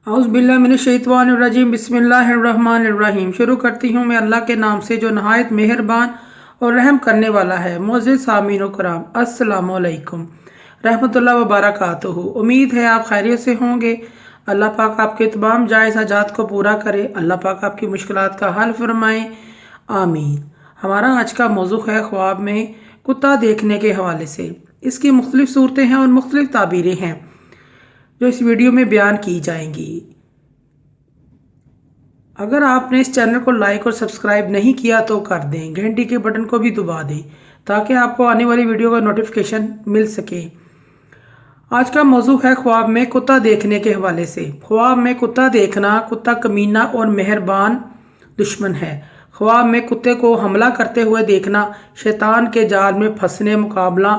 औज़ुबिल्लाहिमिनश्शैतानिर्रजीम बिस्मिल्लाहिर्रहमानिर्रहीम। शुरू करती हूँ मैं अल्लाह के नाम से जो नहायत मेहरबान और रहम करने वाला है। मोअज़्ज़िज़ सामीन व कराम, अस्सलामु अलैकुम रहमतुल्लाह व बरकातुहू। उम्मीद है आप खैरियत से होंगे। अल्लाह पाक आपके तमाम जायज़ हाजात को पूरा करे। अल्लाह पाक आपकी मुश्किलात का हल फरमाए, आमीन। हमारा आज का मौज़ू है ख्वाब में कुत्ता देखने के हवाले से। इसकी मुख्तलिफ़ सूरतें हैं और मुख्तलिफ़ ताबीरें हैं जो इस वीडियो में बयान की जाएंगी। अगर आपने इस चैनल को लाइक और सब्सक्राइब नहीं किया तो कर दें, घंटी के बटन को भी दबा दें ताकि आपको आने वाली वीडियो का नोटिफिकेशन मिल सके। आज का मौजू है ख्वाब में कुत्ता देखने के हवाले से। ख्वाब में कुत्ता देखना, कुत्ता कमीना और मेहरबान दुश्मन है। ख्वाब में कुत्ते को हमला करते हुए देखना शैतान के जाल में फंसने, मुकाबला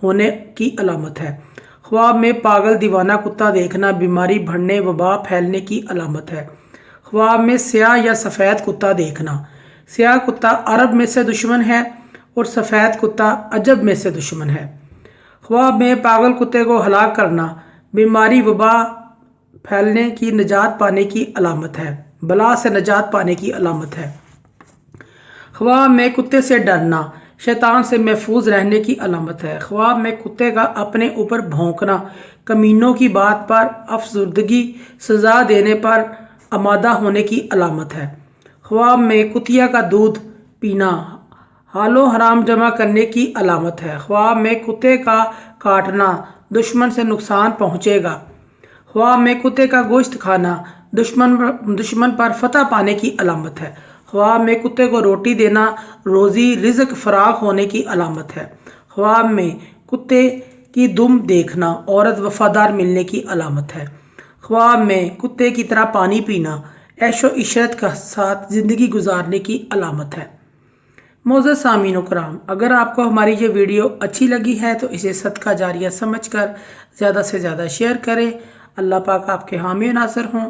होने की अलामत है। ख्वाब में पागल दीवाना कुत्ता देखना बीमारी बढ़ने, वबा फैलने की अलामत है। ख्वाब में स्याह या सफ़ेद कुत्ता देखना, स्याह कुत्ता अरब में से दुश्मन है और सफ़ेद कुत्ता अजब में से दुश्मन है। ख्वाब में पागल कुत्ते को हलाक करना बीमारी, वबा फैलने की, निजात पाने की अलामत है, बला से निजात पाने की अलामत है। ख्वाब में कुत्ते से डरना शैतान से महफूज रहने की अलामत है। ख्वाब में कुत्ते का अपने ऊपर भौंकना कमीनों की बात पर अफसुर्दगी, सज़ा देने पर आमादा होने की अलामत है। ख्वाब में कुतिया का दूध पीना हालो हराम जमा करने की अलामत है। ख्वाब में कुत्ते का काटना दुश्मन से पहुँचेगा। ख्वाब में कुत्ते का गोश्त खाना दुश्मन पर फतह पाने की अलामत है। ख्वाब में कुत्ते को रोटी देना रोज़ी रिज़्क फराग होने की अलामत है। ख्वाब में कुत्ते की दुम देखना औरत वफादार मिलने की अलामत है। ख्वाब में कुत्ते की तरह पानी पीना ऐशो इशरत का साथ ज़िंदगी गुजारने की अलामत है। मोअज़्ज़िज़ सामीन व कराम, अगर आपको हमारी ये वीडियो अच्छी लगी है तो इसे सदका जारिया समझकर ज़्यादा से ज़्यादा शेयर करें। अल्लाह पाक आपके हामी नासर हों।